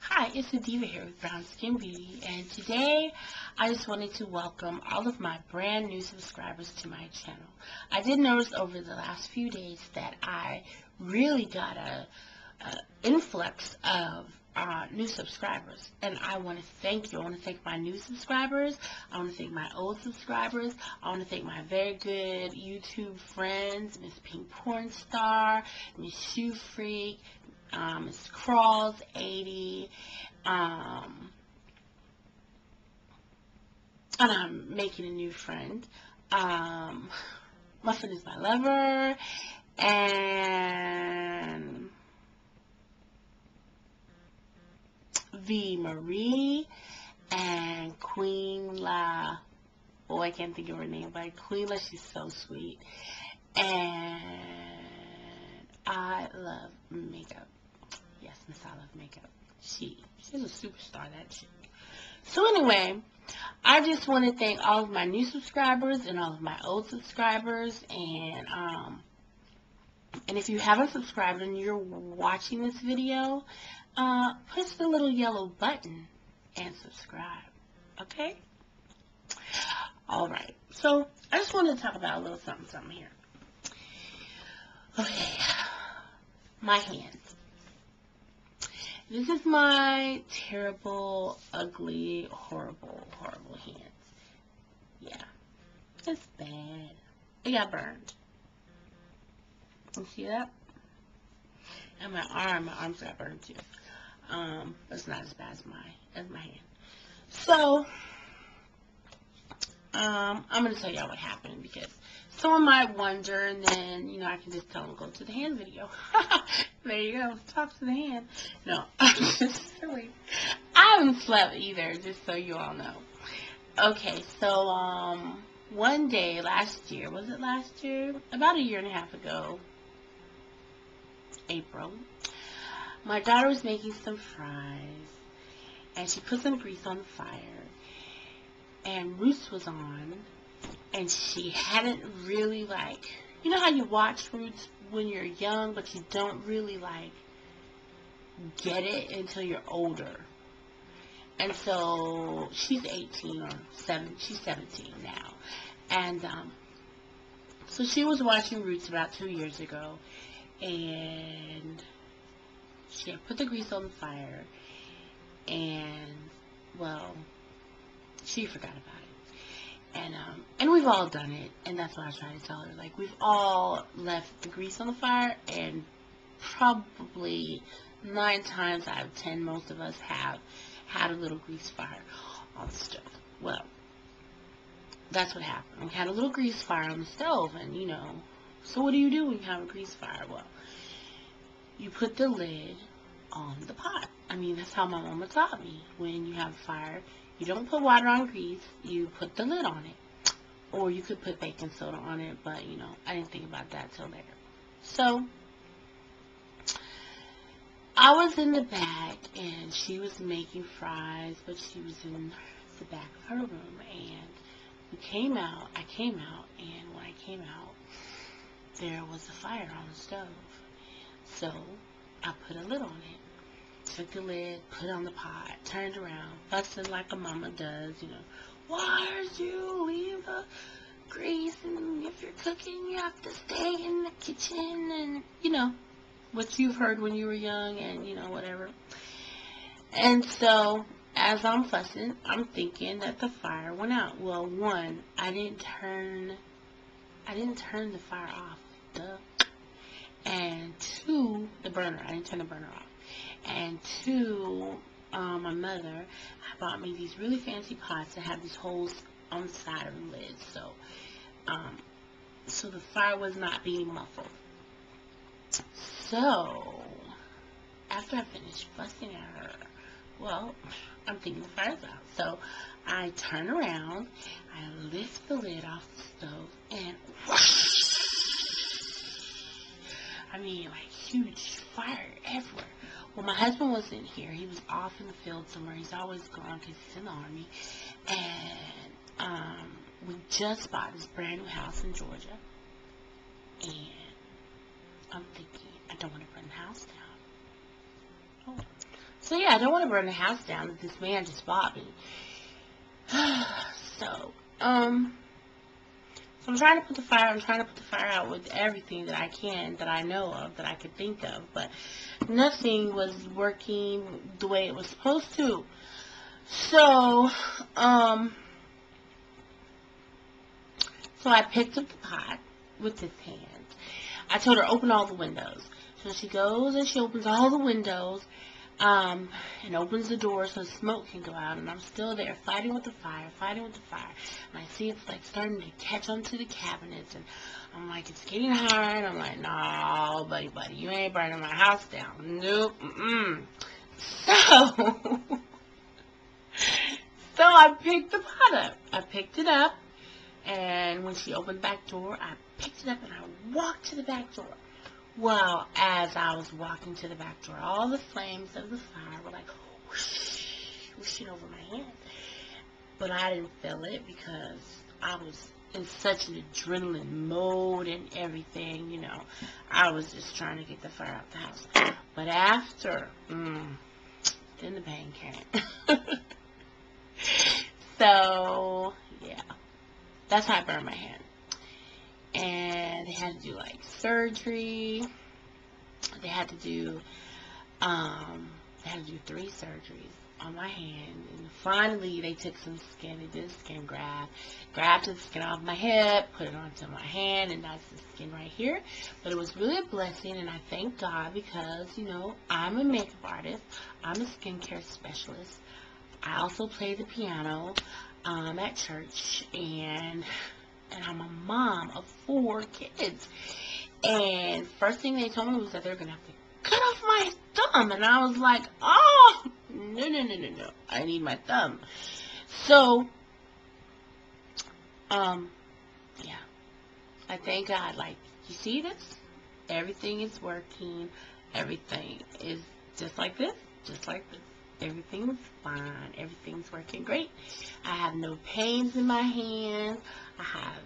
Hi, it's Adiva here with Brown Skin Beauty, and today I just wanted to welcome all of my brand new subscribers to my channel. I did notice over the last few days that I really got a influx of new subscribers, and I want to thank you. I want to thank my new subscribers. I want to thank my old subscribers. I want to thank my very good YouTube friends, Miss Pink Porn Star, Miss Shoe Freak, Miss Crawls 80, and I'm making a new friend. Muffin is my lover, and V Marie, and Queen La. Oh, I can't think of her name, but Queen La, she's so sweet. And I love makeup. Yes, Miss I Love Makeup. She's a superstar, that chick. So anyway, I just want to thank all of my new subscribers and all of my old subscribers, and if you haven't subscribed and you're watching this video, push the little yellow button and subscribe. Okay? Alright, so I just wanted to talk about a little something here. Okay, my hands. This is my terrible, ugly, horrible hands. Yeah, it's bad. It got burned. You see that? And my arms got burned too. It's not as bad as my hand. So, I'm gonna tell y'all what happened, because someone might wonder, and then, I can just tell them, go to the hand video. There you go. Talk to the hand. No, I'm just silly. I haven't slept either, just so you all know. Okay, so, one day last year, was it last year? About a year and a half ago, April, my daughter was making some fries, and she put some grease on the fire, and Roots was on, and she hadn't really, you know how you watch Roots when you're young, but you don't really, get it until you're older. And so, she's 18 or 7, she's 17 now. And, so she was watching Roots about 2 years ago, and she had put the grease on the fire, and, well, she forgot about it. And we've all done it, and that's what I try to tell her. We've all left the grease on the fire, and probably 9 times out of 10, most of us have had a little grease fire on the stove. Well, that's what happened. We had a little grease fire on the stove, and, so what do you do when you have a grease fire? Well, you put the lid on the pot. I mean, that's how my mama taught me. When you have a fire, you don't put water on grease, you put the lid on it. Or you could put baking soda on it, but, I didn't think about that till later. So, I was in the back, and she was making fries, but she was in the back of her room, and I came out, and when I came out, there was a fire on the stove. So, I put a lid on it. Took the lid, put it on the pot, turned around, fussing like a mama does, Why did you leave the grease? And if you're cooking, you have to stay in the kitchen, and, what you've heard when you were young, and, whatever. And so, as I'm fussing, I'm thinking that the fire went out. Well, one, I didn't turn the fire off, duh. And two, I didn't turn the burner off. And two, my mother bought me these really fancy pots that have these holes on the side of the lid, so the fire was not being muffled. So, after I finished fussing at her, well, I'm thinking the fire's out. So, I turn around, I lift the lid off the stove, and whoosh! I mean, huge fire everywhere. Well, my husband wasn't here. He was off in the field somewhere. He's always gone because he's in the Army. And we just bought this brand new house in Georgia. And I'm thinking, I don't want to burn the house down. Oh. So yeah, I don't want to burn the house down that this man just bought me. So, so I'm trying to put the fire, out with everything that I can, that I know of, that I could think of, but nothing was working the way it was supposed to. So, so I picked up the pot with this hand. I told her, open all the windows. So she goes and she opens all the windows, and opens the door so the smoke can go out, and I'm still there fighting with the fire, and I see it's like starting to catch onto the cabinets, and I'm like, it's getting hard. I'm like, no, buddy, you ain't burning my house down. Nope, So, so I picked the pot up. I picked it up, and when she opened the back door, I picked it up and I walked to the back door. Well, as I was walking to the back door, all the flames of the fire were like whoosh, whooshing over my head. But I didn't feel it because I was in such an adrenaline mode and everything, you know. I was just trying to get the fire out the house. But after, then the pain came. So, yeah. That's how I burned my hand. And they had to do like surgery. They had to do 3 surgeries on my hand, and finally they took some skin. They did a skin grabbed the skin off my hip, put it onto my hand, and that's the skin right here. But it was really a blessing, and I thank God because, you know, I'm a makeup artist, I'm a skincare specialist. I also play the piano at church, and I'm a mom of 4 kids. And first thing they told me was that they're going to have to cut off my thumb. And I was like, oh, no. I need my thumb. So, yeah. I thank God. Like, you see this? Everything is working. Everything is just like this. Everything's fine. Everything's working great. I have no pains in my hands. I have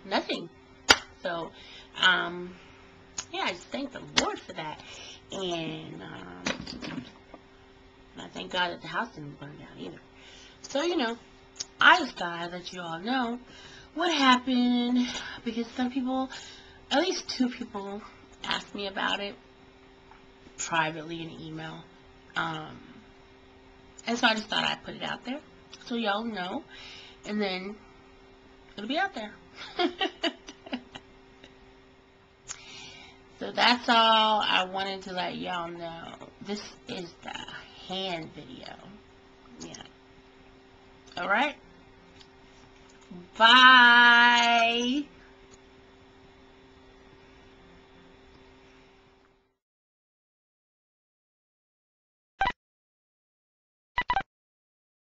nothing. So, yeah, I just thank the Lord for that. And I thank God that the house didn't burn down either. So, you know, I just thought I'd let you all know what happened, because some people, at least 2 people, asked me about it privately in an email. And so I just thought I'd put it out there so y'all know, and then it'll be out there. So that's all I wanted to let y'all know. This is the hand video. Yeah. Alright? Bye.